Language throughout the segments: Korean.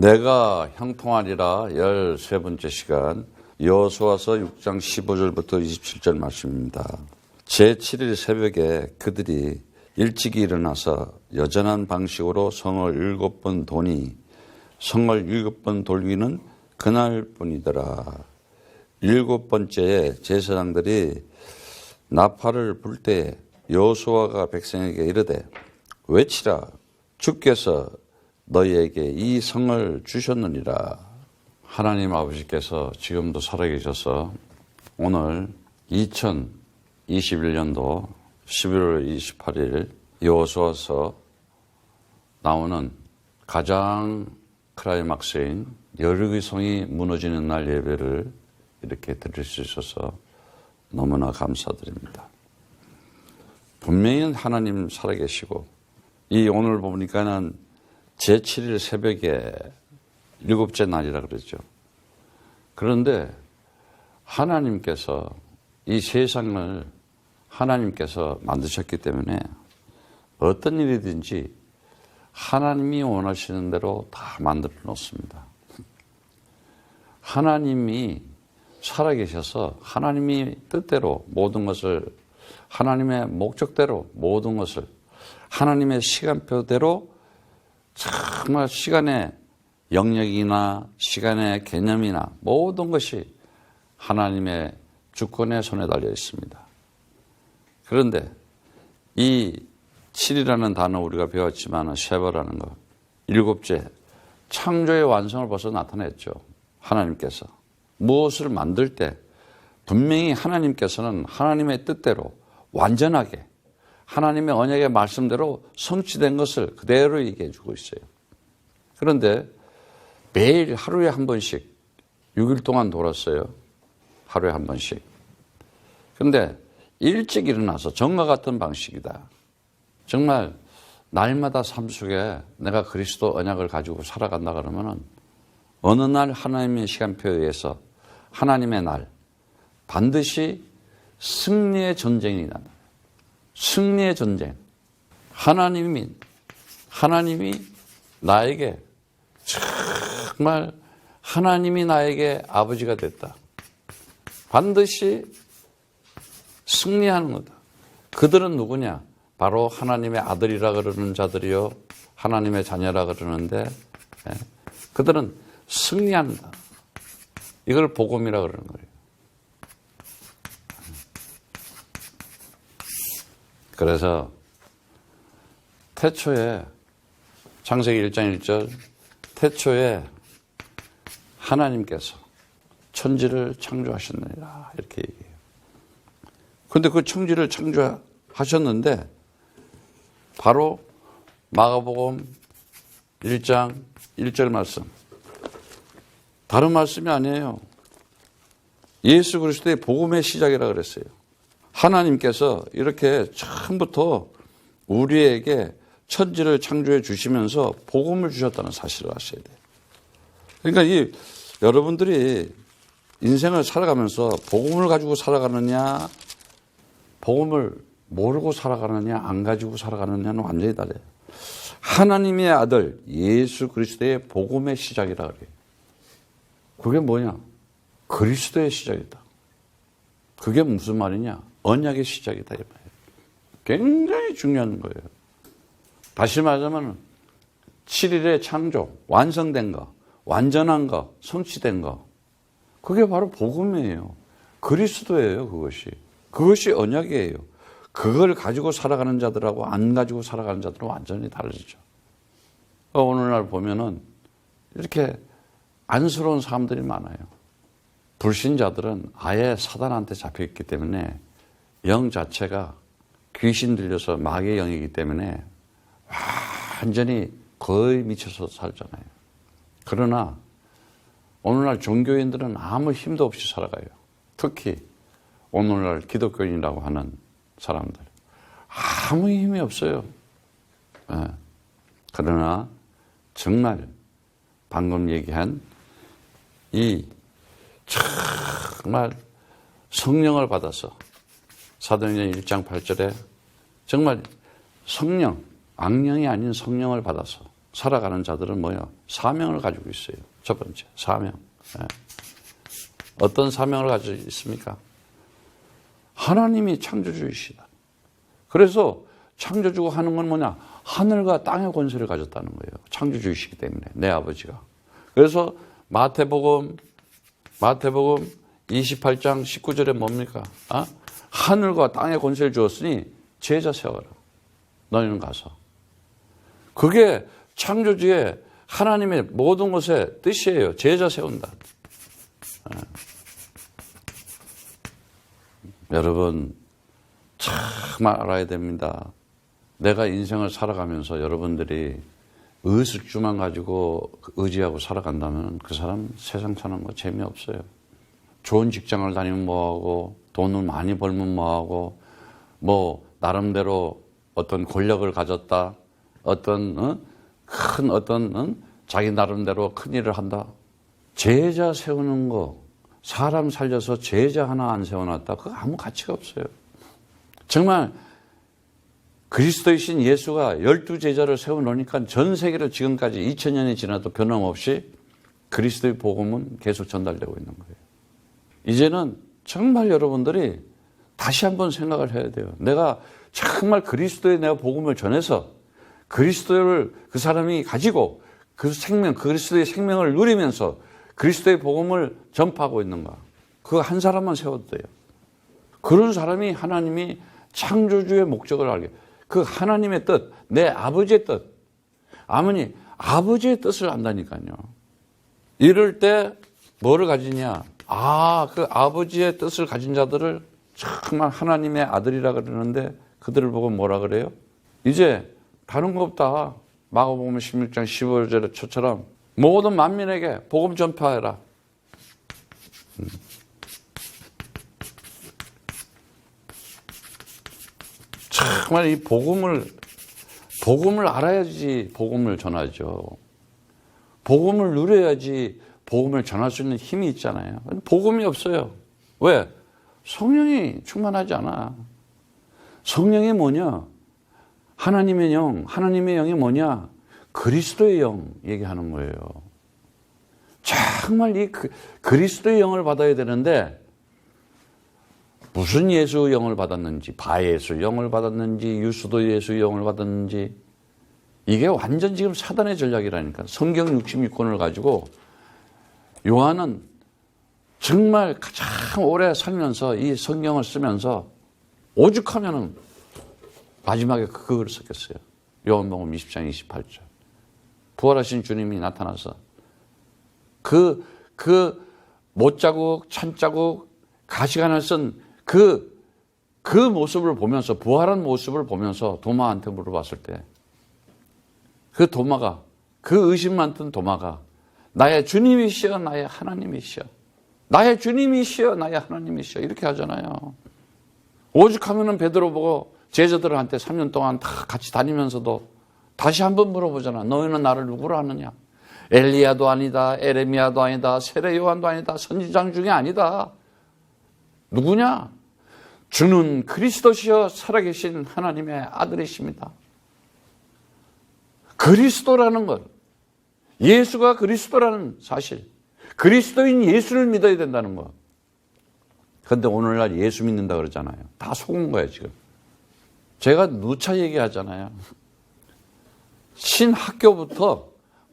내가 형통하리라 13번째 시간 여호수아서 6장 15절부터 27절 말씀입니다. 제7일 새벽에 그들이 일찍이 일어나서 여전한 방식으로 성을 7번 도니 성을 7번 돌기는 그날뿐이더라. 7번째에 제사장들이 나팔을 불 때에 여호수아가 백성에게 이르되 외치라 주께서 너희에게 이 성을 주셨느니라. 하나님 아버지께서 지금도 살아계셔서 오늘 2021년도 11월 28일 여호수아서 나오는 가장 클라이막스인 여리고 성이 무너지는 날 예배를 이렇게 드릴 수 있어서 너무나 감사드립니다. 분명히 하나님 살아계시고 이 오늘 보니까는 제7일 새벽에 7째 날이라 그러죠. 그런데 하나님께서 이 세상을 하나님께서 만드셨기 때문에 어떤 일이든지 하나님이 원하시는 대로 다 만들어 놓습니다. 하나님이 살아계셔서 하나님이 뜻대로 모든 것을 하나님의 목적대로 모든 것을 하나님의 시간표대로 정말 시간의 영역이나 시간의 개념이나 모든 것이 하나님의 주권의 손에 달려 있습니다. 그런데 이 7이라는 단어 우리가 배웠지만 쉐바라는 것, 7째 창조의 완성을 벌써 나타냈죠. 하나님께서 무엇을 만들 때 분명히 하나님께서는 하나님의 뜻대로 완전하게 하나님의 언약의 말씀대로 성취된 것을 그대로 얘기해 주고 있어요. 그런데 매일 하루에 한 번씩 6일 동안 돌았어요. 하루에 한 번씩. 그런데 일찍 일어나서 전과 같은 방식이다. 정말 날마다 삶 속에 내가 그리스도 언약을 가지고 살아간다 그러면은 어느 날 하나님의 시간표에 의해서 하나님의 날 반드시 승리의 전쟁이 나요. 승리의 전쟁. 하나님이 나에게 정말 하나님이 나에게 아버지가 됐다. 반드시 승리하는 거다. 그들은 누구냐? 바로 하나님의 아들이라 그러는 자들이요. 하나님의 자녀라 그러는데 그들은 승리한다. 이걸 복음이라 그러는 거예요. 그래서 태초에 창세기 1장 1절 태초에 하나님께서 천지를 창조하셨느니라 이렇게 얘기해요. 그런데 그 천지를 창조하셨는데 바로 마가복음 1장 1절 말씀 다른 말씀이 아니에요. 예수 그리스도의 복음의 시작이라 그랬어요. 하나님께서 이렇게 처음부터 우리에게 천지를 창조해 주시면서 복음을 주셨다는 사실을 아셔야 돼요. 그러니까 여러분들이 인생을 살아가면서 복음을 가지고 살아가느냐, 복음을 모르고 살아가느냐, 안 가지고 살아가느냐는 완전히 다르요. 하나님의 아들 예수 그리스도의 복음의 시작이라 그래요. 그게 뭐냐? 그리스도의 시작이다. 그게 무슨 말이냐? 언약의 시작이다 이 말이에요. 굉장히 중요한 거예요. 다시 말하자면 7일의 창조, 완성된 거, 완전한 거, 성취된 거. 그게 바로 복음이에요. 그리스도예요, 그것이. 그것이 언약이에요. 그걸 가지고 살아가는 자들하고 안 가지고 살아가는 자들은 완전히 다르죠. 오늘날 보면은 이렇게 안쓰러운 사람들이 많아요. 불신자들은 아예 사단한테 잡혀있기 때문에 영 자체가 귀신 들려서 마귀의 영이기 때문에 완전히 거의 미쳐서 살잖아요. 그러나 오늘날 종교인들은 아무 힘도 없이 살아가요. 특히 오늘날 기독교인이라고 하는 사람들 아무 힘이 없어요. 그러나 정말 방금 얘기한 이 정말 성령을 받아서 사도행전 1장 8절에 정말 성령, 악령이 아닌 성령을 받아서 살아가는 자들은 뭐예요? 사명을 가지고 있어요. 첫 번째, 사명. 예. 어떤 사명을 가지고 있습니까? 하나님이 창조주이시다. 그래서 창조주가 하는 건 뭐냐? 하늘과 땅의 권세를 가졌다는 거예요. 창조주이시기 때문에, 내 아버지가. 그래서 마태복음 28장 19절에 뭡니까? 하늘과 땅의 권세를 주었으니 제자 세워라. 너희는 가서. 그게 창조주의 하나님의 모든 것의 뜻이에요. 제자 세운다. 여러분, 참 알아야 됩니다. 내가 인생을 살아가면서 여러분들이 의식주만 가지고 의지하고 살아간다면 그 사람 세상 사는 거 재미없어요. 좋은 직장을 다니면 뭐하고, 돈을 많이 벌면 뭐하고, 나름대로 어떤 권력을 가졌다, 자기 나름대로 큰 일을 한다. 제자 세우는 거, 사람 살려서 제자 하나 안 세워놨다. 그거 아무 가치가 없어요. 정말 그리스도이신 예수가 12제자를 세워놓으니까 전 세계로 지금까지 2000년이 지나도 변함없이 그리스도의 복음은 계속 전달되고 있는 거예요. 이제는 정말 여러분들이 다시 한번 생각을 해야 돼요. 내가 정말 그리스도의 내가 복음을 전해서 그리스도를 그 사람이 가지고 그 생명, 그리스도의 생명을 누리면서 그리스도의 복음을 전파하고 있는가. 그 한 사람만 세워도 돼요. 그런 사람이 하나님이 창조주의 목적을 알게. 그 하나님의 뜻, 내 아버지의 뜻. 아버지의 뜻을 안다니까요. 이럴 때 뭐를 가지냐. 그 아버지의 뜻을 가진 자들을 정말 하나님의 아들이라 그러는데 그들을 보고 뭐라 그래요? 이제 다른 거 없다. 마가복음 16장 15절의 처처럼 모든 만민에게 복음 전파해라. 정말 이 복음을 알아야지 복음을 전하죠. 복음을 누려야지 복음을 전할 수 있는 힘이 있잖아요. 복음이 없어요. 왜? 성령이 충만하지 않아. 성령이 뭐냐? 하나님의 영이 뭐냐? 그리스도의 영 얘기하는 거예요. 정말 이 그리스도의 영을 받아야 되는데 무슨 예수 영을 받았는지, 바예수 영을 받았는지, 유수도 예수 영을 받았는지 이게 완전 지금 사단의 전략이라니까. 성경 66권을 가지고 요한은 정말 가장 오래 살면서 이 성경을 쓰면서 오죽하면은 마지막에 그걸 썼겠어요. 요한복음 20장 28절. 부활하신 주님이 나타나서 그 못자국, 찬자국, 가시관을 쓴 그 모습을 보면서, 부활한 모습을 보면서 도마한테 물어봤을 때 그 도마가, 그 의심 많던 도마가 나의 주님이시여 나의 하나님이시여, 나의 주님이시여 나의 하나님이시여 이렇게 하잖아요. 오죽하면은 베드로 보고 제자들한테 3년 동안 다 같이 다니면서도 다시 한번 물어보잖아. 너희는 나를 누구로 아느냐? 엘리야도 아니다, 에레미야도 아니다, 세례 요한도 아니다, 선지장 중에 아니다. 누구냐? 주는 그리스도시여 살아계신 하나님의 아들이십니다. 그리스도라는 것, 예수가 그리스도라는 사실, 그리스도인 예수를 믿어야 된다는 것. 그런데 오늘날 예수 믿는다 그러잖아요. 다 속은 거예요 지금. 제가 누차 얘기하잖아요. 신학교부터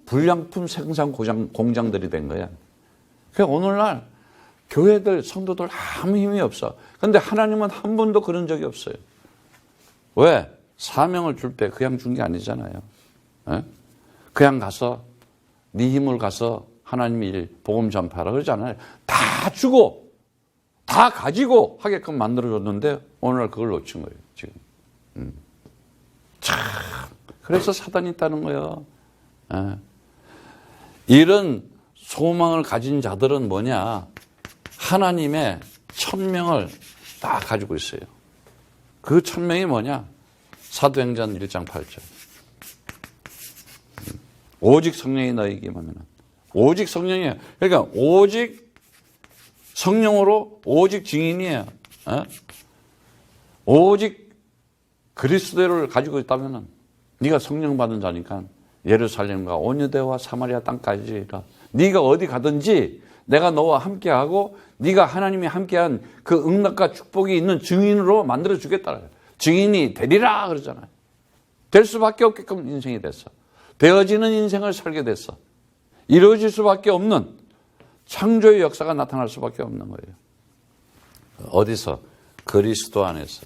불량품 생산 공장들이 된 거야. 그러니까 오늘날 교회들, 성도들 아무 힘이 없어. 그런데 하나님은 한 번도 그런 적이 없어요. 왜? 사명을 줄 때 그냥 준 게 아니잖아요. 에? 그냥 가서 네 힘을 가서 하나님의 일, 복음 전파하라 그러잖아요. 다 주고 다 가지고 하게끔 만들어줬는데 오늘날 그걸 놓친 거예요 지금. 참 그래서 사단이 있다는 거예요. 에? 이런 소망을 가진 자들은 뭐냐? 하나님의 천명을 다 가지고 있어요. 그 천명이 뭐냐? 사도행전 1장 8절. 오직 성령이 너희에게 임하면, 오직 성령이에요. 그러니까 오직 성령으로 오직 증인이에요. 오직 그리스도를 가지고 있다면 네가 성령 받은 자니까 예루살렘과 온 유대와 사마리아 땅까지라. 네가 어디 가든지 내가 너와 함께하고 네가 하나님이 함께한 그 응답과 축복이 있는 증인으로 만들어 주겠다. 증인이 되리라 그러잖아요. 될 수밖에 없게끔 인생이 됐어. 되어지는 인생을 살게 됐어. 이루어질 수밖에 없는 창조의 역사가 나타날 수밖에 없는 거예요. 어디서? 그리스도 안에서.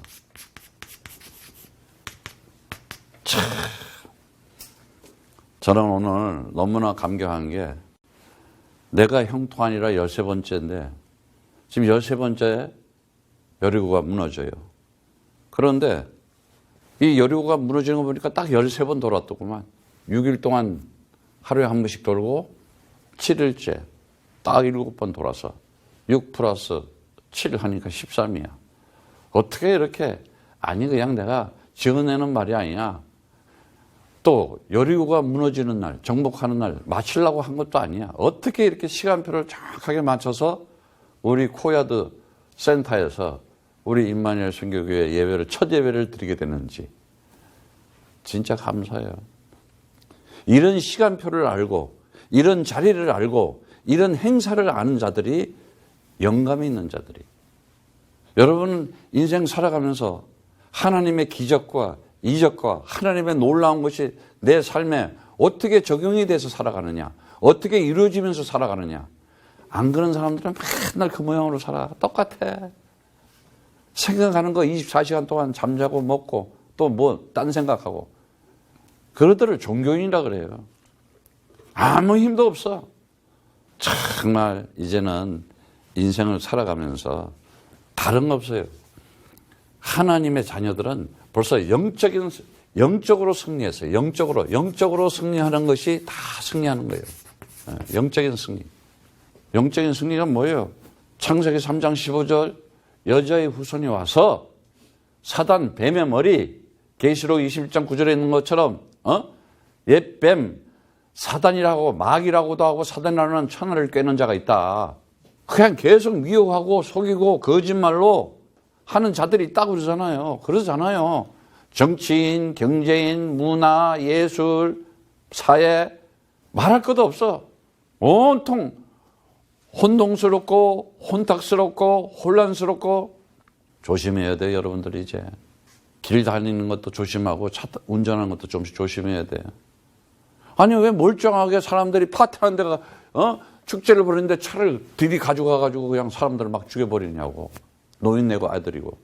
참, 저는 오늘 너무나 감격한 게 내가 형통하니라 13번째인데 지금 13번째 여리고가 무너져요. 그런데 이 여리고가 무너지는 거 보니까 딱 13번 돌았더구만. 6일 동안 하루에 한 번씩 돌고 7일째 딱 7번 돌아서 6 플러스 7 하니까 13이야. 어떻게 이렇게, 아니 그냥 내가 지어내는 말이 아니야. 또 여리고가 무너지는 날, 정복하는 날 마치려고 한 것도 아니야. 어떻게 이렇게 시간표를 정확하게 맞춰서 우리 코야드 센터에서 우리 임마누엘 선교교회 예배를, 첫 예배를 드리게 되는지 진짜 감사해요. 이런 시간표를 알고 이런 자리를 알고 이런 행사를 아는 자들이 영감이 있는 자들이. 여러분 인생 살아가면서 하나님의 기적과 이적과 하나님의 놀라운 것이 내 삶에 어떻게 적용이 돼서 살아가느냐, 어떻게 이루어지면서 살아가느냐. 안 그런 사람들은 맨날 그 모양으로 살아. 똑같아. 생각하는 거 24시간 동안 잠자고 먹고 또 뭐 딴 생각하고. 그러더를 종교인이라 그래요. 아무 힘도 없어. 정말 이제는 인생을 살아가면서 다른 거 없어요. 하나님의 자녀들은 벌써 영적으로 승리했어요. 영적으로 승리하는 것이 다 승리하는 거예요. 영적인 승리. 영적인 승리가 뭐예요? 창세기 3장 15절 여자의 후손이 와서 사단 뱀의 머리, 계시록 21장 9절에 있는 것처럼 옛 뱀, 사단이라고 마귀라고도 하고 사단이라는 천하를 꿰는 자가 있다. 그냥 계속 미혹하고 속이고 거짓말로 하는 자들이 있다고 그러잖아요. 정치인, 경제인, 문화, 예술, 사회 말할 것도 없어. 온통 혼동스럽고 혼탁스럽고 혼란스럽고. 조심해야 돼요, 여러분들. 이제 길 다니는 것도 조심하고 차 운전하는 것도 좀 조심해야 돼요. 아니 왜 멀쩡하게 사람들이 파티하는 데가 축제를 벌이는데 차를 들이 가져가가지고 그냥 사람들을 막 죽여버리냐고. 노인네고 아들이고.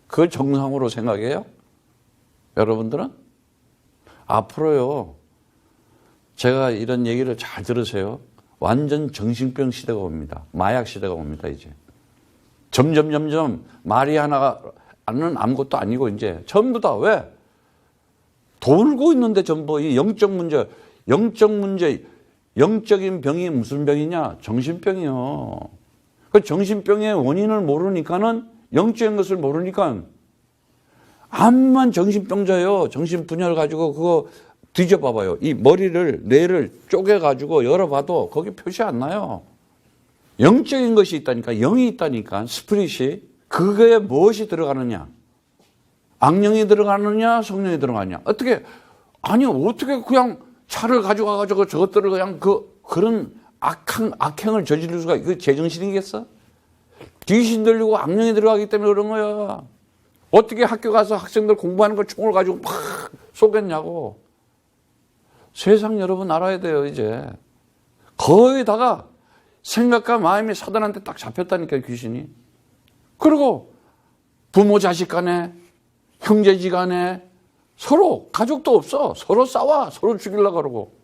그걸 정상으로 생각해요? 여러분들은? 앞으로요, 제가 이런 얘기를 잘 들으세요. 완전 정신병 시대가 옵니다. 마약 시대가 옵니다, 이제. 점점 말이 하나는 아무것도 아니고 이제 전부 다 왜? 돌고 있는데 전부 이 영적인 병이 무슨 병이냐? 정신병이요. 그 정신병의 원인을 모르니까는 영적인 것을 모르니까 암만 정신병자예요. 정신분열 가지고 그거 뒤져봐봐요. 이 뇌를 쪼개가지고 열어봐도 거기 표시 안 나요. 영적인 것이 있다니까, 영이 있다니까, 스피릿이. 그거에 무엇이 들어가느냐? 악령이 들어가느냐, 성령이 들어가느냐? 어떻게 그냥 차를 가져가가지고 저것들을 그냥 그런 악행을 저지를 수가, 이거 제정신이겠어? 귀신 들리고 악령이 들어가기 때문에 그런 거야. 어떻게 학교 가서 학생들 공부하는 걸 총을 가지고 막 쏘겠냐고. 세상 여러분 알아야 돼요, 이제. 거의 다가 생각과 마음이 사단한테 딱 잡혔다니까요, 귀신이. 그리고 부모 자식 간에, 형제지 간에 서로 가족도 없어. 서로 싸워. 서로 죽이려고 그러고.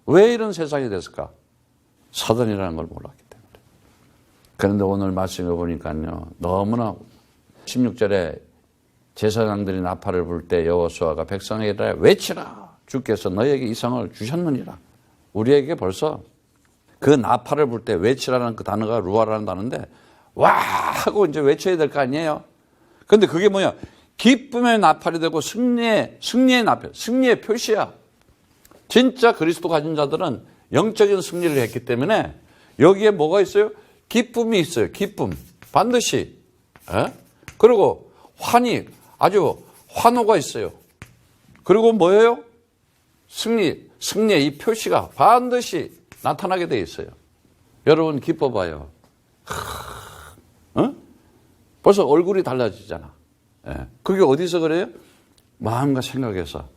왜 이런 세상이 됐을까? 사단이라는 걸 몰랐기 때문에. 그런데 오늘 말씀해 보니까요, 너무나 16절에 제사장들이 나팔을 불 때 여호수아가 백성에게 외치라. 주께서 너에게 이 상을 주셨느니라. 우리에게 벌써 그 나팔을 불 때 외치라는 그 단어가 루아라는 단어인데 와 하고 이제 외쳐야 될 거 아니에요. 그런데 그게 뭐야? 기쁨의 나팔이 되고 승리의 나팔, 승리의 표시야. 진짜 그리스도 가진 자들은 영적인 승리를 했기 때문에 여기에 뭐가 있어요? 기쁨이 있어요. 기쁨. 반드시. 그리고 아주 환호가 있어요. 그리고 뭐예요? 승리의 이 표시가 반드시 나타나게 돼 있어요. 여러분 기뻐봐요. 벌써 얼굴이 달라지잖아. 예. 그게 어디서 그래요? 마음과 생각에서,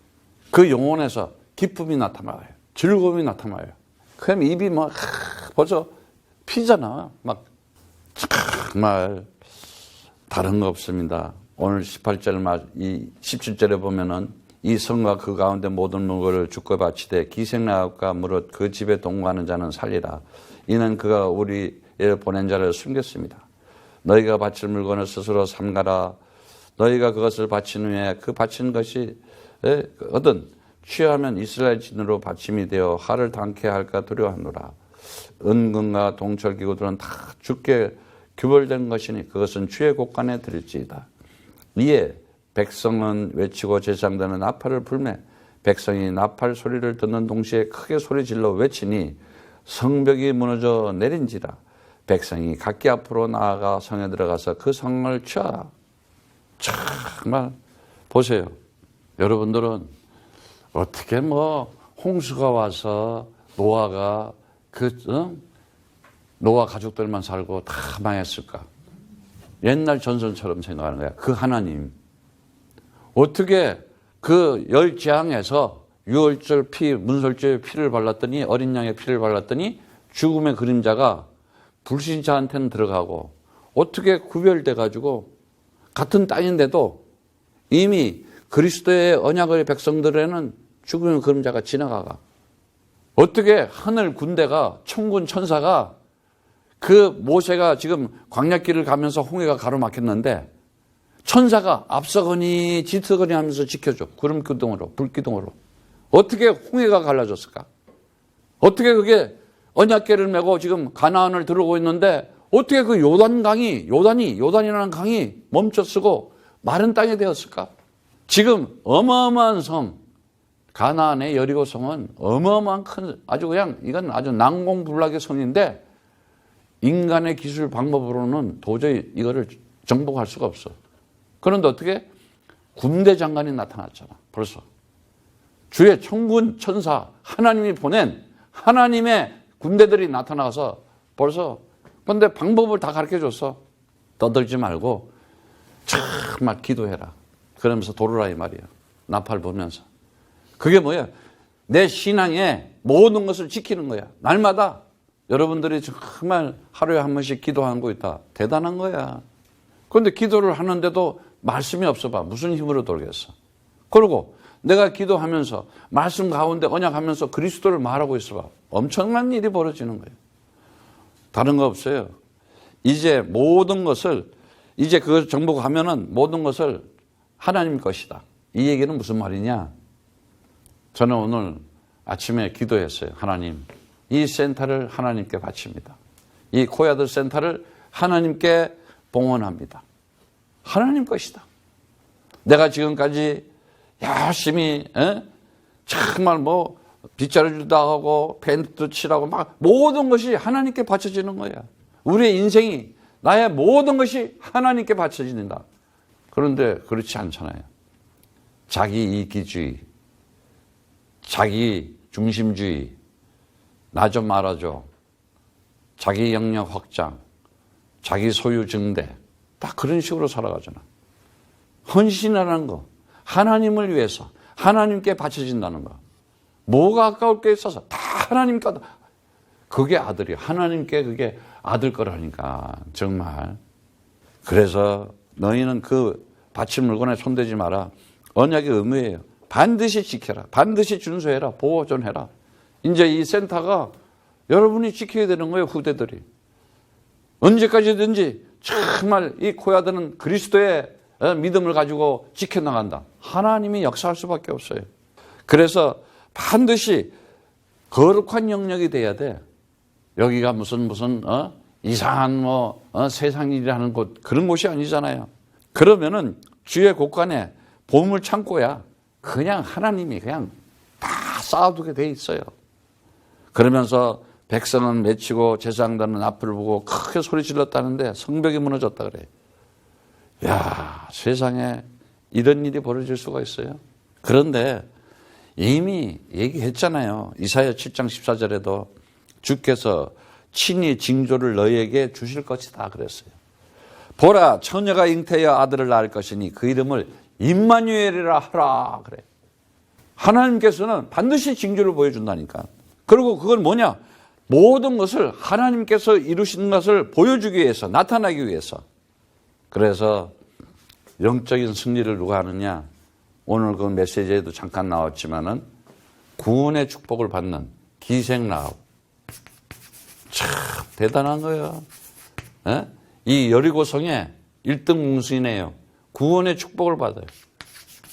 그 영혼에서 기쁨이 나타나요. 즐거움이 나타나요. 그럼 입이 막 벌써 피잖아. 막 정말 다른 거 없습니다. 오늘 18절, 이 17절에 보면은 이 성과 그 가운데 모든 물건을 주께 바치되 기생나합과 무릇 그 집에 동거하는 자는 살리라. 이는 그가 우리에 보낸 자를 숨겼습니다. 너희가 바칠 물건을 스스로 삼가라. 너희가 그것을 바친 후에 그 바친 것이 어떤 취하면 이스라엘 진으로 바침이 되어 화를 당케 할까 두려워하노라. 은금과 동철 기구들은 다 주께 규벌된 것이니 그것은 주의 곳간에 드릴지이다. 이에 백성은 외치고 제사장들은 나팔을 불매 백성이 나팔 소리를 듣는 동시에 크게 소리질러 외치니 성벽이 무너져 내린지라. 백성이 각기 앞으로 나아가 성에 들어가서 그 성을 취하라. 정말 보세요. 여러분들은 어떻게 홍수가 와서 노아가 노아 가족들만 살고 다 망했을까? 옛날 전설처럼 생각하는 거야. 그 하나님 어떻게 그 열재앙에서 유월절 피, 문설주의 피를 발랐더니, 어린 양의 피를 발랐더니 죽음의 그림자가 불신자한테는 들어가고, 어떻게 구별돼 가지고 같은 땅인데도 이미 그리스도의 언약의 백성들에는 죽음의 그림자가 지나가가. 어떻게 하늘 군대가, 천군 천사가, 그 모세가 지금 광야길을 가면서 홍해가 가로막혔는데 천사가 앞서거니 뒤서거니 하면서 지켜줘. 구름 기둥으로, 불 기둥으로. 어떻게 홍해가 갈라졌을까? 어떻게 그게 언약궤를 메고 지금 가나안을 들어오고 있는데 어떻게 그 요단이라는 강이 멈춰서고 마른 땅이 되었을까? 지금 어마어마한 성, 가나안의 여리고 성은 어마어마한 큰, 이건 아주 난공불락의 성인데 인간의 기술 방법으로는 도저히 이거를 정복할 수가 없어. 그런데 어떻게? 군대 장관이 나타났잖아, 벌써. 주의 천군 천사, 하나님이 보낸 하나님의 군대들이 나타나서 벌써, 근데 방법을 다 가르쳐 줬어. 떠들지 말고 정말 기도해라. 그러면서 돌으라 이 말이야. 나팔 보면서. 그게 뭐야? 내 신앙의 모든 것을 지키는 거야. 날마다 여러분들이 정말 하루에 한 번씩 기도하는 거 있다. 대단한 거야. 그런데 기도를 하는데도 말씀이 없어봐. 무슨 힘으로 돌겠어? 그리고 내가 기도하면서 말씀 가운데 언약하면서 그리스도를 말하고 있어봐. 엄청난 일이 벌어지는 거예요. 다른 거 없어요. 이제 모든 것을, 이제 그걸 정복하면은 모든 것을 하나님 것이다. 이 얘기는 무슨 말이냐? 저는 오늘 아침에 기도했어요. 하나님, 이 센터를 하나님께 바칩니다. 이 코야들 센터를 하나님께 봉헌합니다. 하나님 것이다. 내가 지금까지 열심히 정말 빗자루도 하고 펜트도 칠하고 막 모든 것이 하나님께 바쳐지는 거야. 우리의 인생이, 나의 모든 것이 하나님께 바쳐진다. 그런데 그렇지 않잖아요. 자기 이기주의, 자기 중심주의, 나 좀 알아줘, 자기 영역 확장, 자기 소유 증대, 다 그런 식으로 살아가잖아. 헌신이라는 거, 하나님을 위해서 하나님께 바쳐진다는 거. 뭐가 아까울 게 있어서 다 하나님 거다. 그게 아들이야. 하나님께 그게 아들 거라니까. 정말. 그래서 너희는 그 바칠 물건에 손대지 마라. 언약의 의무예요. 반드시 지켜라. 반드시 준수해라. 보존해라. 이제 이 센터가 여러분이 지켜야 되는 거예요. 후대들이. 언제까지든지 정말 이 코야들은 그리스도의 믿음을 가지고 지켜나간다. 하나님이 역사할 수밖에 없어요. 그래서 반드시 거룩한 영역이 돼야 돼. 여기가 무슨 이상한 세상 일이라는 곳, 그런 곳이 아니잖아요. 그러면은 주의 곳간에 보물 창고야. 그냥 하나님이 그냥 다 쌓아두게 돼 있어요. 그러면서 백성은 외치고 제사장들은 앞을 보고 크게 소리 질렀다는데 성벽이 무너졌다 그래. 야, 세상에 이런 일이 벌어질 수가 있어요. 그런데 이미 얘기했잖아요. 이사야 7장 14절에도 주께서 친히 징조를 너희에게 주실 것이다 그랬어요. 보라, 처녀가 잉태하여 아들을 낳을 것이니 그 이름을 임마누엘이라 하라 그래. 하나님께서는 반드시 징조를 보여준다니까. 그리고 그건 뭐냐? 모든 것을 하나님께서 이루시는 것을 보여주기 위해서, 나타나기 위해서. 그래서 영적인 승리를 누가 하느냐? 오늘 그 메시지에도 잠깐 나왔지만은 구원의 축복을 받는 기생라합. 참 대단한 거예요. 에? 이 여리고성의 1등 문수이네요. 구원의 축복을 받아요.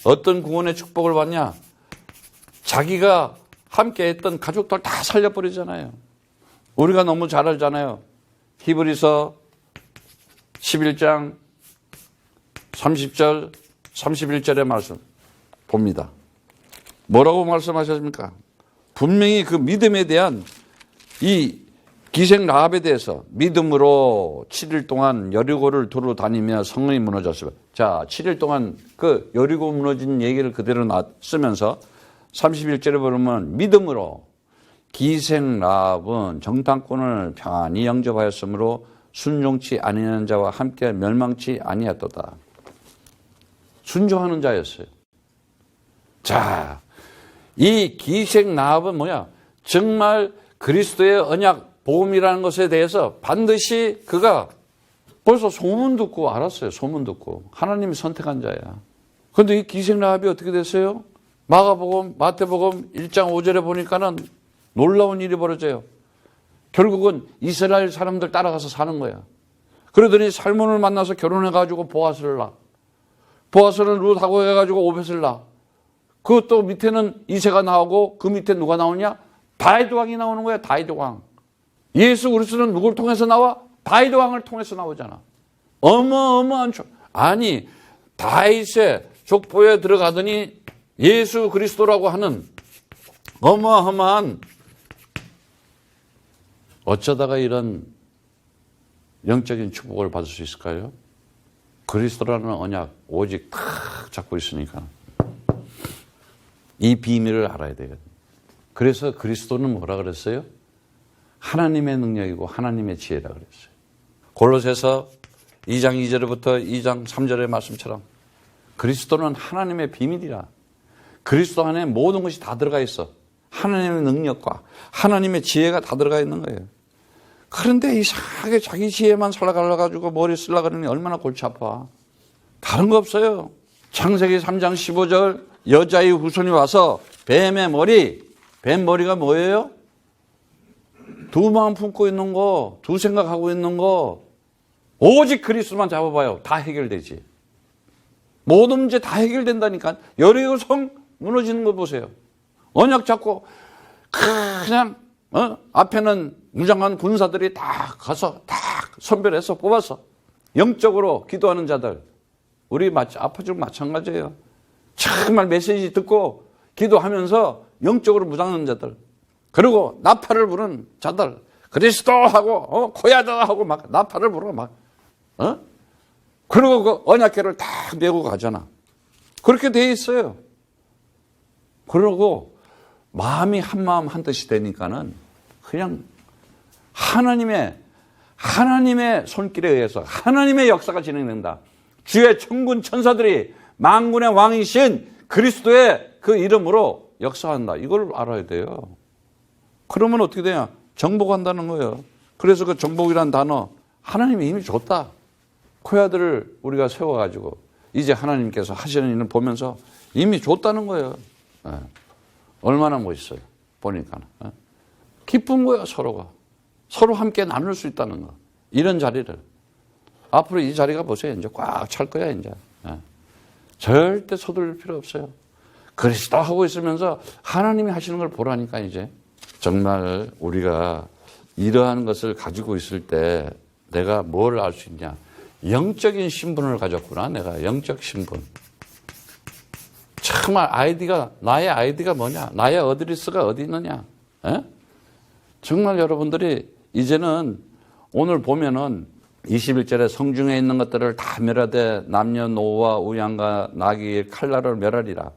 어떤 구원의 축복을 받냐? 자기가 함께 했던 가족들 다 살려버리잖아요. 우리가 너무 잘 알잖아요. 히브리서 11장 30절, 31절의 말씀 봅니다. 뭐라고 말씀하셨습니까? 분명히 그 믿음에 대한 이 기생 라합에 대해서 믿음으로 7일 동안 여리고를 두루 다니며 성읍이 무너졌어요. 자, 7일 동안 그 여리고 무너진 얘기를 그대로 쓰면서 31절에 보면 믿음으로 기생 라합은 정탐꾼을 평안히 영접하였으므로 순종치 아니하는 자와 함께 멸망치 아니하였도다. 순종하는 자였어요. 자, 이 기생 라합은 뭐야? 정말 그리스도의 언약 복음이라는 것에 대해서 반드시 그가 벌써 소문 듣고 알았어요. 소문 듣고. 하나님이 선택한 자야. 그런데 이 기생 라합이 어떻게 됐어요? 마가복음, 마태복음 1장 5절에 보니까는 놀라운 일이 벌어져요. 결국은 이스라엘 사람들 따라가서 사는 거야. 그러더니 살몬을 만나서 결혼해가지고 보아스를 낳아. 보아스는 룻하고 해가지고 오벳을 낳아. 그것도 밑에는 이새가 나오고 그 밑에 누가 나오냐? 다윗 왕이 나오는 거야. 다윗 왕. 예수 그리스도는 누굴 통해서 나와? 다윗 왕을 통해서 나오잖아. 어마어마한 아니 다윗의 족보에 들어가더니 예수 그리스도라고 하는 어마어마한 어쩌다가 이런 영적인 축복을 받을 수 있을까요? 그리스도라는 언약 오직 탁 잡고 있으니까 이 비밀을 알아야 되거든요. 그래서 그리스도는 뭐라 그랬어요? 하나님의 능력이고 하나님의 지혜라 그랬어요. 골로새서 2장 2절부터 2장 3절의 말씀처럼 그리스도는 하나님의 비밀이라. 그리스도 안에 모든 것이 다 들어가 있어. 하나님의 능력과 하나님의 지혜가 다 들어가 있는 거예요. 그런데 이상하게 자기 지혜만 살아가려고 머리 쓰려고 그러니 얼마나 골치 아파. 다른 거 없어요. 창세기 3장 15절 여자의 후손이 와서 뱀의 머리, 뱀 머리가 뭐예요? 두 마음 품고 있는 거, 두 생각하고 있는 거 오직 그리스도만 잡아봐요. 다 해결되지. 모든 문제 다 해결된다니까. 여리고성 무너지는 거 보세요. 언약 잡고 그냥 앞에는 무장한 군사들이 다 가서 다 선별해서 뽑아서 영적으로 기도하는 자들. 우리 아파주고 마찬가지예요. 정말 메시지 듣고 기도하면서 영적으로 무장하는 자들. 그리고 나팔을 부는 자들. 그리스도 하고 고야도 하고 막 나팔을 불어 막. 그리고 그 언약궤를 다 메고 가잖아. 그렇게 돼 있어요. 그러고 마음이 한 마음 한 뜻이 되니까는 그냥 하나님의 손길에 의해서 하나님의 역사가 진행된다. 주의 천군 천사들이 만군의 왕이신 그리스도의 그 이름으로 역사한다. 이걸 알아야 돼요. 그러면 어떻게 되냐? 정복한다는 거예요. 그래서 그 정복이라는 단어 하나님이 이미 줬다. 코야들을 우리가 세워가지고 이제 하나님께서 하시는 일을 보면서 이미 줬다는 거예요. 얼마나 멋있어요. 보니까. 기쁜 거예요. 서로가. 서로 함께 나눌 수 있다는 거. 이런 자리를. 앞으로 이 자리가 보세요. 이제 꽉 찰 거야. 이제. 절대 서둘릴 필요 없어요. 그리스도 하고 있으면서 하나님이 하시는 걸 보라니까 이제. 정말 우리가 이러한 것을 가지고 있을 때 내가 뭘 알 수 있냐. 영적인 신분을 가졌구나. 내가 영적 신분. 정말 나의 아이디가 뭐냐. 나의 어드레스가 어디 있느냐. 정말 여러분들이 이제는 오늘 보면은 21절에 성중에 있는 것들을 다 멸하되 남녀노와 우양과 나귀의 칼날을 멸하리라.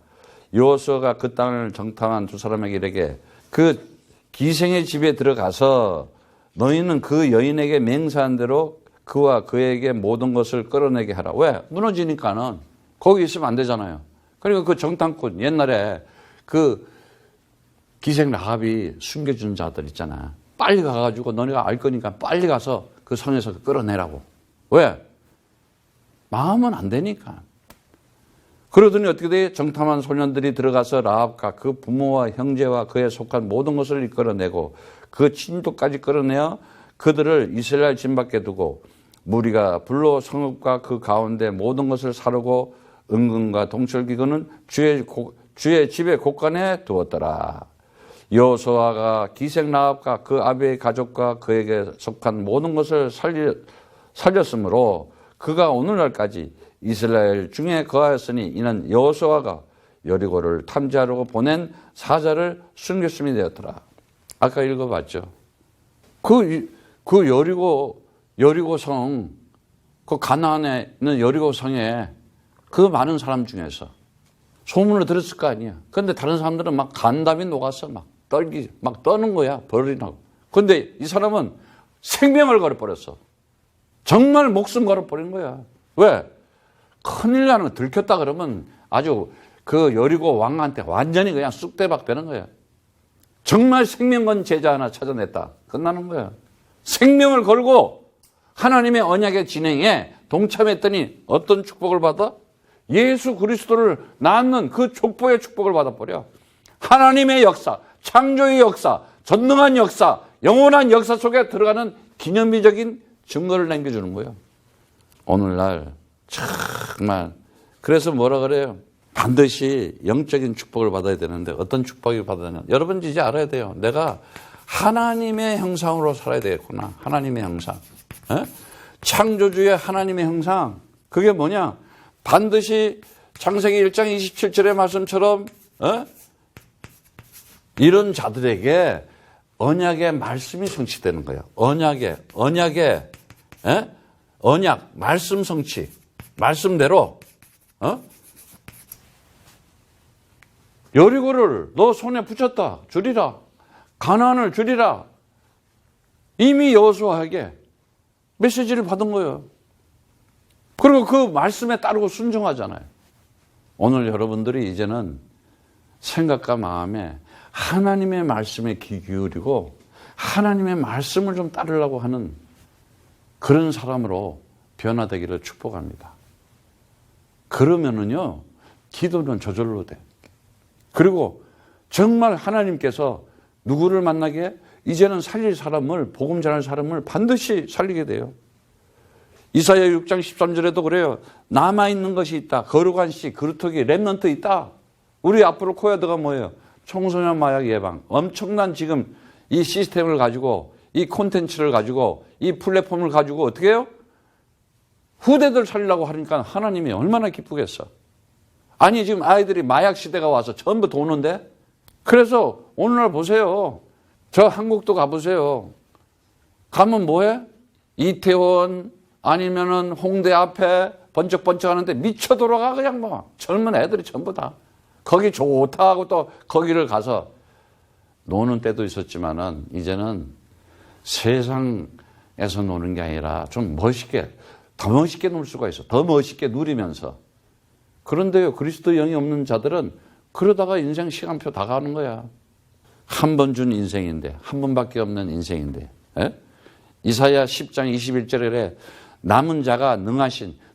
여호수아가 그 땅을 정탐한 두 사람에게 이르게 그 기생의 집에 들어가서 너희는 그 여인에게 맹세한 대로 그와 그에게 모든 것을 끌어내게 하라. 왜? 무너지니까는 거기 있으면 안 되잖아요. 그리고 그 정탐꾼 옛날에 그 기생 라합이 숨겨준 자들 있잖아. 빨리 가가지고 너네가 알 거니까 빨리 가서 그 성에서 끌어내라고. 왜? 마음은 안 되니까. 그러더니 어떻게 돼? 정탐한 소년들이 들어가서 라합과 그 부모와 형제와 그에 속한 모든 것을 끌어내고 그 친족까지 끌어내어 그들을 이스라엘 진 밖에 두고 무리가 불로 성읍과 그 가운데 모든 것을 사르고 은금과 동철기구는 주의 집의 곳간에 두었더라. 여호수아가 기생 라합과 그 아비의 가족과 그에게 속한 모든 것을 살렸으므로 그가 오늘날까지 이스라엘 중에 거하였으니 이는 여호수아가 여리고를 탐지하려고 보낸 사자를 숨겼음이 되었더라. 아까 읽어봤죠. 그 여리고성, 그 가나안에 있는 여리고성에 그 많은 사람 중에서 소문을 들었을 거 아니야. 그런데 다른 사람들은 막 간담이 녹아서 막 떠는 거야. 버리라고. 그런데 이 사람은 생명을 걸어버렸어. 정말 목숨 걸어버린 거야. 왜? 큰일 나는 거 들켰다 그러면 아주 그 여리고 왕한테 완전히 그냥 쑥대박 되는 거야. 정말 생명 건 제자 하나 찾아냈다. 끝나는 거야. 생명을 걸고 하나님의 언약의 진행에 동참했더니 어떤 축복을 받아? 예수 그리스도를 낳는 그 족보의 축복을 받아버려. 하나님의 역사, 창조의 역사, 전능한 역사, 영원한 역사 속에 들어가는 기념비적인 증거를 남겨주는 거예요. 오늘날 정말 그래서 뭐라 그래요? 반드시 영적인 축복을 받아야 되는데 어떤 축복을 받아야 되냐? 여러분 이제 알아야 돼요. 내가 하나님의 형상으로 살아야 되겠구나. 하나님의 형상. 에? 창조주의 하나님의 형상. 그게 뭐냐? 반드시 창세기 1장 27절의 말씀처럼 이런 자들에게 언약의 말씀이 성취되는 거예요. 언약의 말씀 성취. 말씀대로 여리고를 너 손에 붙였다. 주리라. 가나안을 주리라. 이미 여호수아에게 메시지를 받은 거예요. 그리고 그 말씀에 따르고 순종하잖아요. 오늘 여러분들이 이제는 생각과 마음에 하나님의 말씀에 귀 기울이고 하나님의 말씀을 좀 따르려고 하는 그런 사람으로 변화되기를 축복합니다. 그러면은요, 기도는 저절로 돼. 그리고 정말 하나님께서 누구를 만나게? 이제는 살릴 사람을, 복음 전할 사람을 반드시 살리게 돼요. 이사야 6장 13절에도 그래요. 남아있는 것이 있다. 거룩한 씨, 그루터기, 랩넌트 있다. 우리 앞으로 코야드가 뭐예요? 청소년 마약 예방. 엄청난 지금 이 시스템을 가지고, 이 콘텐츠를 가지고, 이 플랫폼을 가지고 어떻게 해요? 후대들 살리려고 하니까 하나님이 얼마나 기쁘겠어. 아니 지금 아이들이 마약 시대가 와서 전부 도는데, 그래서 오늘날 보세요. 저 한국도 가보세요. 가면 뭐해? 이태원 아니면은 홍대 앞에 번쩍번쩍 하는데 미쳐 돌아가. 그냥 뭐 젊은 애들이 전부 다 거기 좋다 하고 또 거기를 가서 노는 때도 있었지만은 이제는 세상에서 노는 게 아니라 좀 멋있게, 더 멋있게 놀 수가 있어. 더 멋있게 누리면서. 그런데요, 그리스도 영이 없는 자들은 그러다가 인생 시간표 다 가는 거야. 한 번 준 인생인데, 한 번밖에 없는 인생인데. 에? 이사야 10장 21절에 남은 자가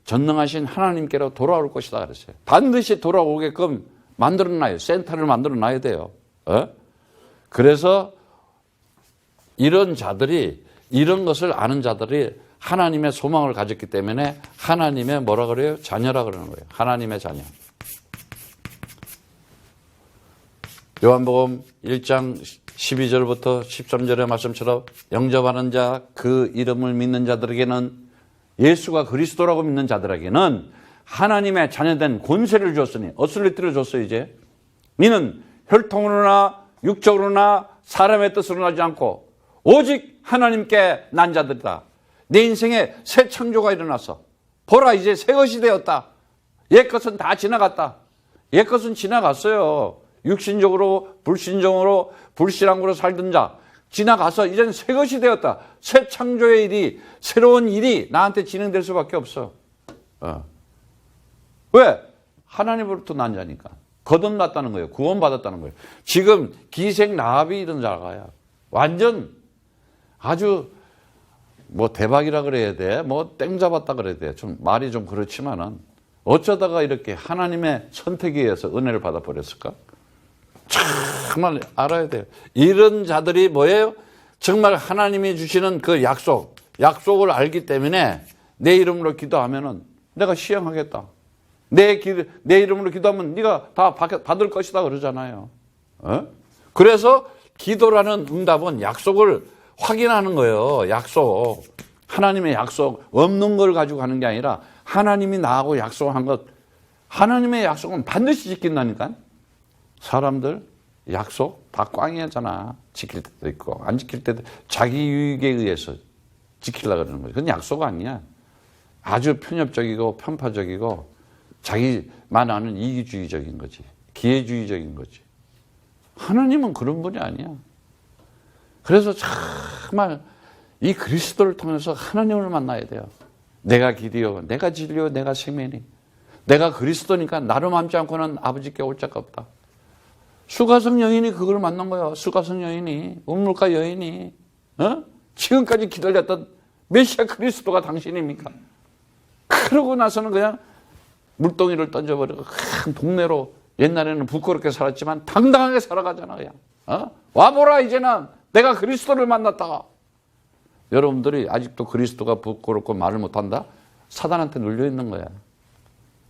전능하신 하나님께로 돌아올 것이다 그랬어요. 반드시 돌아오게끔 만들어놔요. 센터를 만들어놔야 돼요. 그래서 이런 자들이, 이런 것을 아는 자들이 하나님의 소망을 가졌기 때문에 하나님의 뭐라 그래요? 자녀라 그러는 거예요. 하나님의 자녀. 요한복음 1장 12절부터 13절의 말씀처럼 영접하는 자, 그 이름을 믿는 자들에게는, 예수가 그리스도라고 믿는 자들에게는 하나님의 자녀된 권세를 줬으니, 어슬리티를 줬어요. 이제 이는 혈통으로나 육적으로나 사람의 뜻으로 나지 않고 오직 하나님께 난 자들이다. 내 인생에 새 창조가 일어났어. 보라, 이제 새 것이 되었다. 옛 것은 다 지나갔다. 옛것은 지나갔어요. 육신적으로, 불신적으로, 불신앙으로 살던 자 지나가서 이제는 새 것이 되었다. 새 창조의 일이, 새로운 일이 나한테 진행될 수밖에 없어. 왜? 하나님으로부터 난 자니까. 거듭났다는 거예요. 구원받았다는 거예요. 지금 기생 라합이 이런 자가야. 완전 아주 뭐 대박이라 그래야 돼. 뭐 땡 잡았다 그래야 돼. 좀 말이 좀 그렇지만은 어쩌다가 이렇게 하나님의 선택에 의해서 은혜를 받아버렸을까? 정말 알아야 돼요. 이런 자들이 뭐예요? 정말 하나님이 주시는 그 약속을 알기 때문에 내 이름으로 기도하면은 내가 시행하겠다. 내 이름으로 기도하면 네가 다 받을 것이다 그러잖아요. 그래서 기도라는 응답은 약속을 확인하는 거예요. 약속. 하나님의 약속. 없는 걸 가지고 가는 게 아니라 하나님이 나하고 약속한 것. 하나님의 약속은 반드시 지킨다니까. 사람들 약속 다 꽝이잖아. 지킬 때도 있고 안 지킬 때도 자기 유익에 의해서 지키려고 그러는 거지. 그건 약속 아니야. 아주 편협적이고 편파적이고 자기만 아는 이기주의적인 거지. 기회주의적인 거지. 하나님은 그런 분이 아니야. 그래서 정말 이 그리스도를 통해서 하나님을 만나야 돼요. 내가 길이요, 내가 진리요, 내가 생명이니. 내가 그리스도니까 나를 맘지 않고는 아버지께 올 자가 없다. 수가성 여인이 그걸 만난 거야. 수가성 여인이, 우물가 여인이. 지금까지 기다렸던 메시아 그리스도가 당신입니까? 그러고 나서는 그냥 물동이를 던져버리고 큰 동네로 옛날에는 부끄럽게 살았지만 당당하게 살아가잖아. 그냥. 와보라 이제는 내가 그리스도를 만났다. 여러분들이 아직도 그리스도가 부끄럽고 말을 못한다? 사단한테 눌려있는 거야.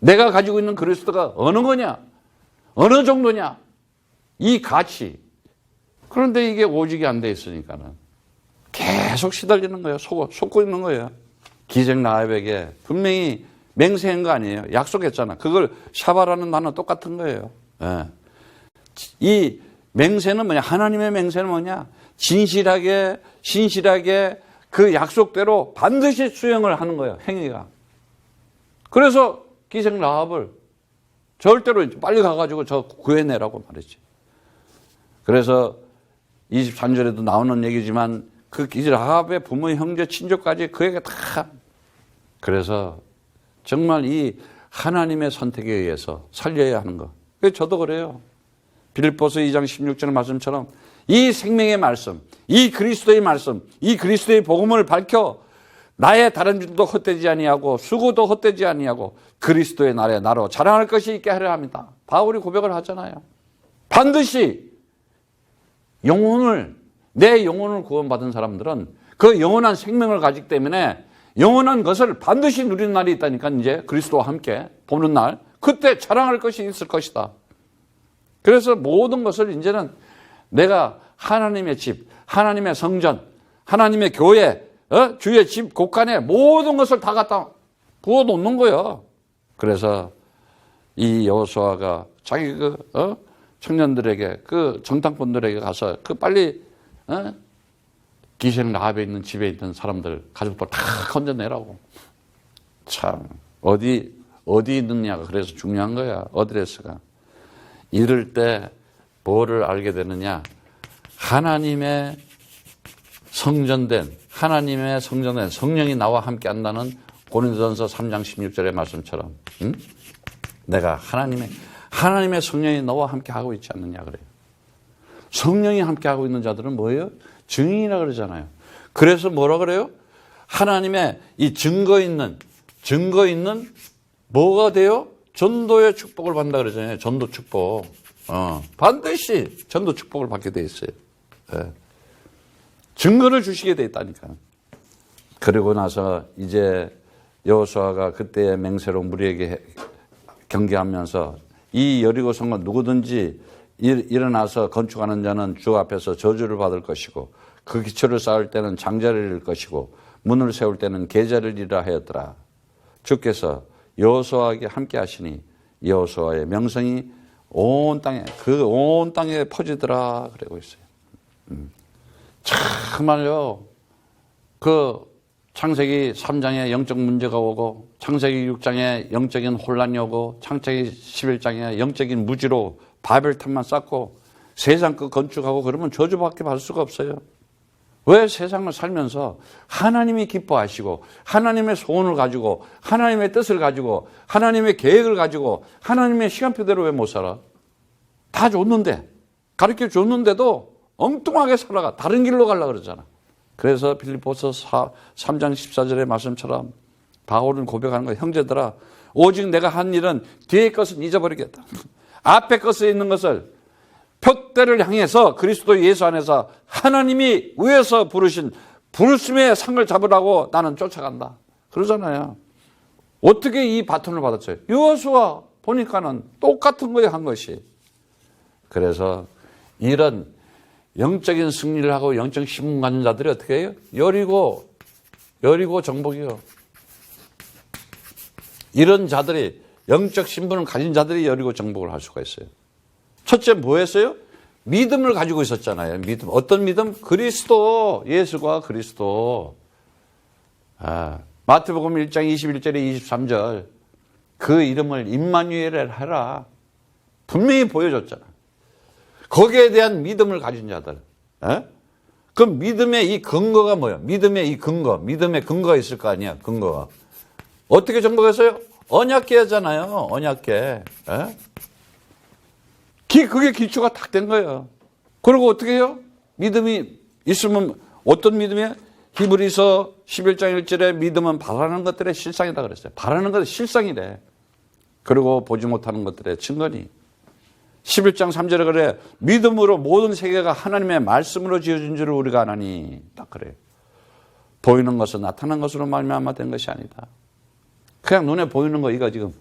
내가 가지고 있는 그리스도가 어느 거냐? 어느 정도냐? 이 가치. 그런데 이게 오직이 안 돼 있으니까는 계속 시달리는 거예요. 속고 있는 거예요. 기생 라합에게 분명히 맹세한 거 아니에요. 약속했잖아. 그걸 샤바라는 단어 똑같은 거예요. 예. 이 맹세는 뭐냐? 하나님의 맹세는 뭐냐? 진실하게, 신실하게 그 약속대로 반드시 수행을 하는 거예요. 행위가. 그래서 기생 라합을 절대로 빨리 가가지고 저 구해내라고 말했지. 그래서 23절에도 나오는 얘기지만 그 라합의 부모, 형제, 친족까지 그에게 다. 그래서 정말 이 하나님의 선택에 의해서 살려야 하는 거. 저도 그래요. 빌립보서 2장 16절 말씀처럼 이 생명의 말씀, 이 그리스도의 말씀, 이 그리스도의 복음을 밝혀 나의 다른 줄도 헛되지 아니하고 수고도 헛되지 아니하고 그리스도의 날에 나로 자랑할 것이 있게 하려 합니다. 바울이 고백을 하잖아요. 반드시 내 영혼을 구원받은 사람들은 그 영원한 생명을 가지기 때문에 영원한 것을 반드시 누리는 날이 있다니까. 이제 그리스도와 함께 보는 날, 그때 자랑할 것이 있을 것이다. 그래서 모든 것을 이제는 내가 하나님의 집, 하나님의 성전, 하나님의 교회, 주의 집 곳간에 모든 것을 다 갖다 부어놓는 거예요. 그래서 이 여호수아가 자기 청년들에게, 그 정탐꾼들에게 가서 빨리 기생 라합에 있는 집에 있는 사람들, 가족들 다 건져내라고. 참 어디 있느냐가 그래서 중요한 거야. 어드레스가. 이럴 때 뭐를 알게 되느냐? 하나님의 성전된 성령이 나와 함께 한다는 고린도전서 3장 16절의 말씀처럼, 내가 하나님의 성령이 너와 함께 하고 있지 않느냐 그래요. 성령이 함께 하고 있는 자들은 뭐예요? 증인이라 그러잖아요. 그래서 뭐라 그래요? 하나님의 이 증거 있는 뭐가 돼요? 전도의 축복을 받는다 그러잖아요. 전도 축복. 반드시 전도 축복을 받게 돼 있어요. 네. 증거를 주시게 돼 있다니까. 그리고 나서 이제 여호수아가 그때의 맹세로 무리에게 경계하면서 이 여리고 성은 누구든지 일어나서 건축하는 자는 주 앞에서 저주를 받을 것이고 그 기초를 쌓을 때는 장자를 잃을 것이고 문을 세울 때는 계자를 잃으라 하였더라. 주께서 여호수아에게 함께 하시니 여호수아의 명성이 온 땅에 퍼지더라 그러고 있어요. 정말요. 창세기 3장에 영적 문제가 오고 창세기 6장에 영적인 혼란이 오고 창세기 11장에 영적인 무지로 바벨탑만 쌓고 세상 끝 건축하고 그러면 저주밖에 받을 수가 없어요. 왜 세상을 살면서 하나님이 기뻐하시고 하나님의 소원을 가지고 하나님의 뜻을 가지고 하나님의 계획을 가지고 하나님의 시간표대로 왜 못 살아? 다 줬는데, 가르쳐 줬는데도 엉뚱하게 살아가. 다른 길로 가려고 그러잖아. 그래서 빌립보서 3장 14절의 말씀처럼 바울은 고백하는 거예요. 형제들아, 오직 내가 한 일은 뒤의 것은 잊어버리겠다. 앞에 것에 있는 것을 표대를 향해서 그리스도 예수 안에서 하나님이 위에서 부르신 부르심의 상을 잡으라고 나는 쫓아간다. 그러잖아요. 어떻게 이 바톤을 받았어요? 여호수아 보니까는 똑같은 거에 한 것이. 그래서 이런 영적인 승리를 하고 영적 신분 가진 자들이 어떻게 해요? 여리고 정복이요. 이런 자들이 영적 신분을 가진 자들이 여리고 정복을 할 수가 있어요. 첫째 뭐 했어요? 믿음을 가지고 있었잖아요. 믿음. 어떤 믿음? 그리스도, 예수가 그리스도. 마태복음 1장 21절에 23절. 그 이름을 임마누엘 해라. 분명히 보여줬잖아. 거기에 대한 믿음을 가진 자들. 그 믿음의 이 근거가 뭐예요? 믿음의 근거가 있을 거 아니야, 근거가. 어떻게 정복했어요? 언약궤잖아요, 언약궤. 그게 기초가 딱 된 거예요. 그리고 어떻게 해요? 믿음이 있으면 어떤 믿음이에요? 히브리서 11장 1절에 믿음은 바라는 것들의 실상이다 그랬어요. 바라는 것의 실상이래. 그리고 보지 못하는 것들의 증거니. 11장 3절에 그래. 믿음으로 모든 세계가 하나님의 말씀으로 지어진 줄을 우리가 아나니. 딱 그래요. 보이는 것은 나타난 것으로 말미암아 된 것이 아니다. 그냥 눈에 보이는 거 이거 지금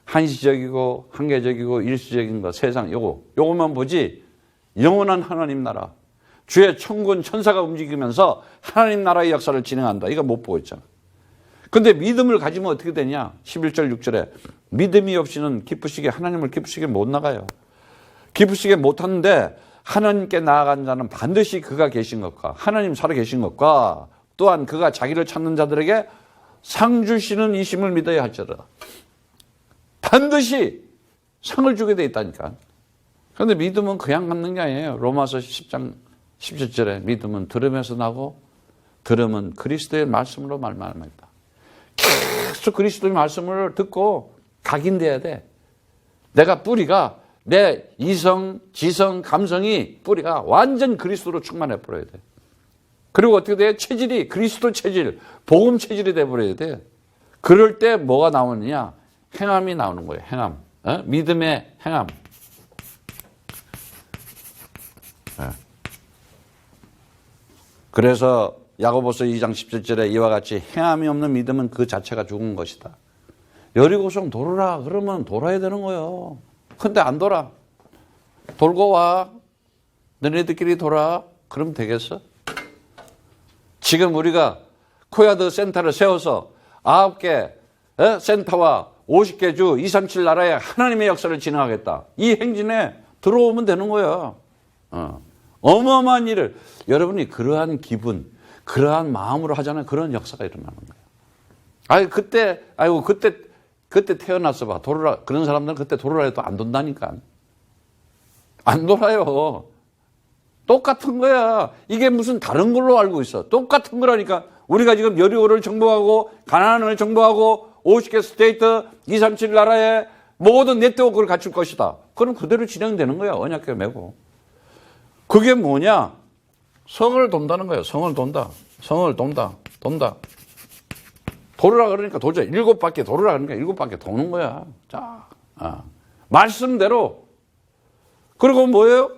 한시적이고 한계적이고 일시적인 거 세상 요거만 보지 영원한 하나님 나라 주의 천군 천사가 움직이면서 하나님 나라의 역사를 진행한다. 이거 못 보고 있잖아. 근데 믿음을 가지면 어떻게 되냐? 11절 6절에 믿음이 없이는 기쁘시게 하나님을 기쁘시게 못 나가요. 기쁘시게 못하는데 하나님께 나아간 자는 반드시 그가 계신 것과 하나님 살아 계신 것과 또한 그가 자기를 찾는 자들에게 상 주시는 이심을 믿어야 할지어다. 반드시 상을 주게 돼 있다니까. 그런데 믿음은 그냥 갖는 게 아니에요. 로마서 10장 17절에 믿음은 들음에서 나고 들음은 그리스도의 말씀으로 말미암았다. 계속 그리스도의 말씀을 듣고 각인돼야 돼. 내가 뿌리가 내 이성, 지성, 감성이 뿌리가 완전 그리스도로 충만해 버려야 돼. 그리고 어떻게 돼? 체질이 그리스도 체질, 복음 체질이 돼 버려야 돼. 그럴 때 뭐가 나오느냐? 행함이 나오는 거예요. 행함. 믿음의 행함. 그래서 야고보서 2장 17절에 이와 같이 행함이 없는 믿음은 그 자체가 죽은 것이다. 여리고성 돌아라 그러면 돌아야 되는 거예요. 근데 안 돌아. 돌고 와. 너네들끼리 돌아. 그럼 되겠어? 지금 우리가 코야드 센터를 세워서 9개 센터와 50개 주 237 나라에 하나님의 역사를 진행하겠다. 이 행진에 들어오면 되는 거야. 어마어마한 일을 여러분이 그러한 기분, 그러한 마음으로 하잖아요. 그런 역사가 일어나는 거예요. 그때 태어났어 봐. 돌아라. 그런 사람들은 그때 돌아라 해도 안 돈다니까. 안 돌아요. 똑같은 거야. 이게 무슨 다른 걸로 알고 있어. 똑같은 거라니까. 우리가 지금 여리고를 정복하고 가나안을 정복하고 50개 스테이트 237 나라에 모든 네트워크를 갖출 것이다. 그럼 그대로 진행되는 거야. 언약궤 메고. 그게 뭐냐? 성을 돈다는 거예요. 성을 돈다. 성을 돈다. 돌으라 그러니까 돌자. 7바퀴 돌으라 그러니까 7바퀴 도는 거야. 자, 말씀대로. 그리고 뭐예요?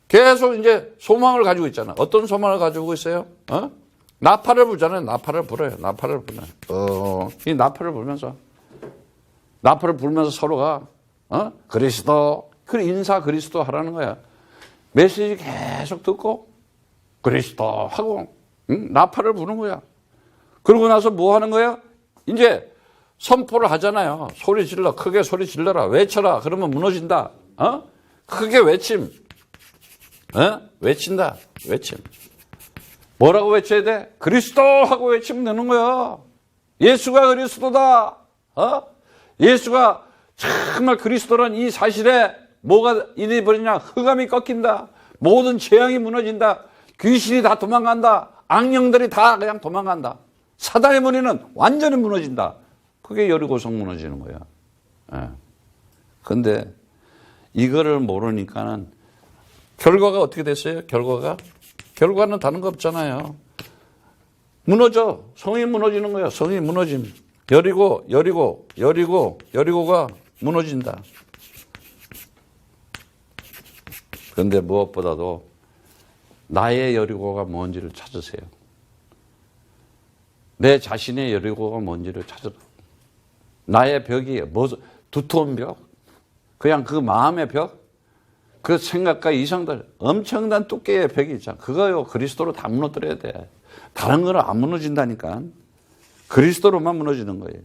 계속 이제 소망을 가지고 있잖아. 어떤 소망을 가지고 있어요? 나팔을 불잖아요. 나팔을 불어요. 나팔을 불어요. 이 나팔을 불면서 서로가 그리스도, 그 인사 그리스도 하라는 거야. 메시지 계속 듣고 그리스도 하고 나팔을 부는 거야. 그러고 나서 뭐 하는 거야? 이제 선포를 하잖아요. 소리 질러. 크게 소리 질러라. 외쳐라. 그러면 무너진다. 크게 외침. 외친다. 외침. 뭐라고 외쳐야 돼? 그리스도 하고 외치면 되는 거야. 예수가 그리스도다. 예수가 정말 그리스도란 이 사실에 뭐가 이래버리냐? 흑암이 꺾인다. 모든 재앙이 무너진다. 귀신이 다 도망간다. 악령들이 다 그냥 도망간다. 사단의 머리는 완전히 무너진다. 그게 여리고성 무너지는 거야. 그런데 이거를 모르니까는 결과가 어떻게 됐어요? 결과는 다른 거 없잖아요. 무너져. 성이 무너지는 거야. 성이 무너짐. 여리고가 무너진다. 그런데 무엇보다도 나의 여리고가 뭔지를 찾으세요. 내 자신의 여리고가 뭔지를 찾으라. 나의 벽이 두터운 벽? 그냥 그 마음의 벽? 그 생각과 이상들, 엄청난 두께의 벽이 있잖아. 그거요, 그리스도로 다 무너뜨려야 돼. 다른 거는 안 무너진다니까. 그리스도로만 무너지는 거예요.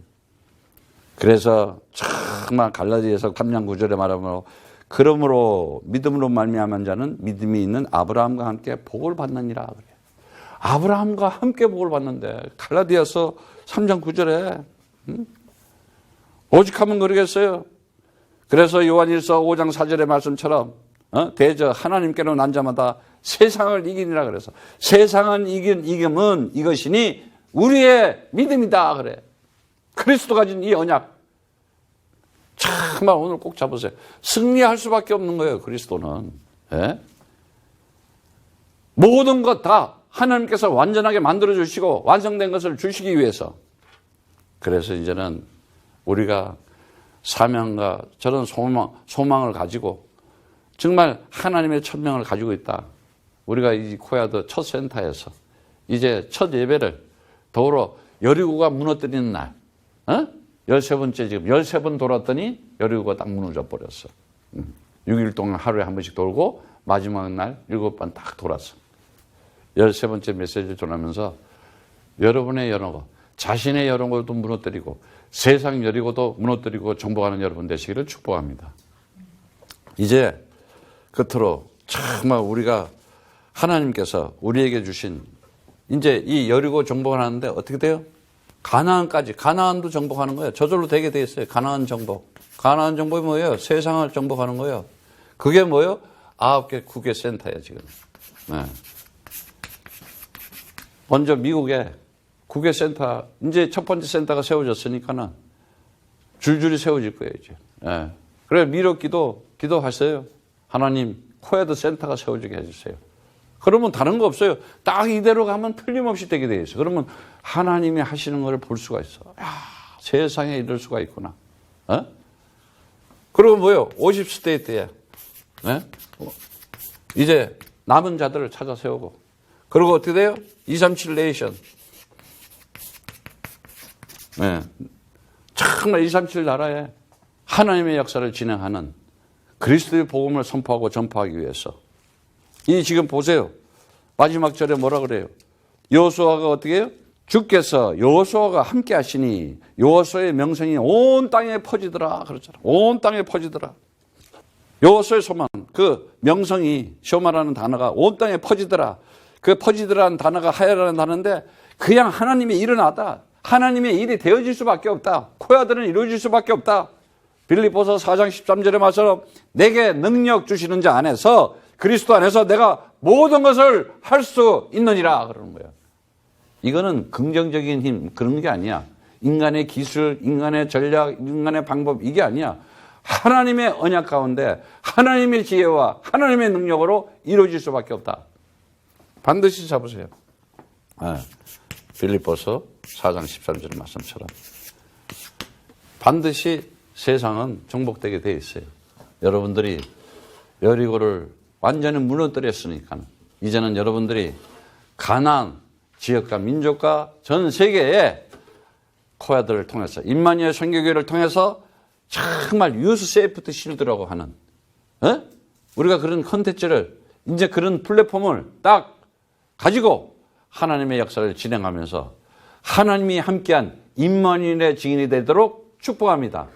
그래서 정말 갈라디아서 3장 9절에 말하면 그러므로 믿음으로 말미암은 자는 믿음이 있는 아브라함과 함께 복을 받느니라 그래. 아브라함과 함께 복을 받는데 갈라디아서 3장 9절에 오직 하면 그러겠어요. 그래서 요한일서 5장 4절의 말씀처럼 대저 하나님께로 난 자마다 세상을 이기니라 그래서 세상은 이김은 이것이니 우리의 믿음이다 그래. 그리스도 가진 이 언약 정말 오늘 꼭 잡으세요. 승리할 수밖에 없는 거예요. 그리스도는. 모든 것 다 하나님께서 완전하게 만들어 주시고 완성된 것을 주시기 위해서. 그래서 이제는 우리가 사명과 저런 소망을 가지고 정말 하나님의 천명을 가지고 있다. 우리가 이 코야드 첫 센터에서 이제 첫 예배를 더불어 여리고가 무너뜨리는 날 13번째 지금 13번 돌았더니 여리고가 딱 무너져 버렸어. 6일 동안 하루에 한 번씩 돌고 마지막 날 7번 딱 돌았어. 13번째 메시지를 전하면서 여러분의 여리고, 자신의 여리고도 무너뜨리고 세상 여리고도 무너뜨리고 정복하는 여러분 되시기를 축복합니다. 이제 끝으로 정말 우리가 하나님께서 우리에게 주신 이제 이 여리고 정복을 하는데 어떻게 돼요? 가나안까지, 가나안도 정복하는 거예요. 저절로 되게 돼 있어요. 가나안 정복. 가나안 정복이 뭐예요? 세상을 정복하는 거예요. 그게 뭐예요? 9개, 9개 센터예요, 지금. 네. 먼저 미국에 9개 센터, 이제 첫 번째 센터가 세워졌으니까는 줄줄이 세워질 거예요, 이제. 네. 그래, 미륵 기도하세요. 하나님, 코야드 센터가 세워지게 해주세요. 그러면 다른 거 없어요. 딱 이대로 가면 틀림없이 되게 돼 있어요. 그러면 하나님이 하시는 걸 볼 수가 있어. 야, 세상에 이럴 수가 있구나. 그리고 뭐요? 50스테이트에. 네? 이제 남은 자들을 찾아 세우고. 그리고 어떻게 돼요? 237 네이션. 네. 정말 237 나라에 하나님의 역사를 진행하는 그리스도의 복음을 선포하고 전파하기 위해서. 이 지금 보세요. 마지막 절에 뭐라 그래요? 여호수아가 어떻게 해요? 주께서 여호수아가 함께 하시니 여호수아의 명성이 온 땅에 퍼지더라 그러잖아. 온 땅에 퍼지더라. 여호수아의 소망, 그 명성이 쇼마라는 단어가 온 땅에 퍼지더라. 그 퍼지더라는 단어가 하야라는 단어인데 그냥 하나님의 일은 하다. 하나님의 일이 되어질 수밖에 없다. 코야드는 이루어질 수밖에 없다. 빌립보서 4장 13절의 말처럼 내게 능력 주시는 자 안에서 그리스도 안에서 내가 모든 것을 할 수 있느니라 그러는 거예요. 이거는 긍정적인 힘 그런 게 아니야. 인간의 기술, 인간의 전략, 인간의 방법 이게 아니야. 하나님의 언약 가운데 하나님의 지혜와 하나님의 능력으로 이루어질 수밖에 없다. 반드시 잡으세요. 빌립보서 4장 13절 말씀처럼 반드시 세상은 정복되게 돼 있어요. 여러분들이 여리고를 완전히 무너뜨렸으니까 이제는 여러분들이 가나안 지역과 민족과 전 세계에 코야드를 통해서 임마누엘 선교교회를 통해서 정말 유스 세이프티 실드라고 하는 우리가 그런 컨텐츠를 이제 그런 플랫폼을 딱 가지고 하나님의 역사를 진행하면서 하나님이 함께한 임마누엘의 증인이 되도록 축복합니다.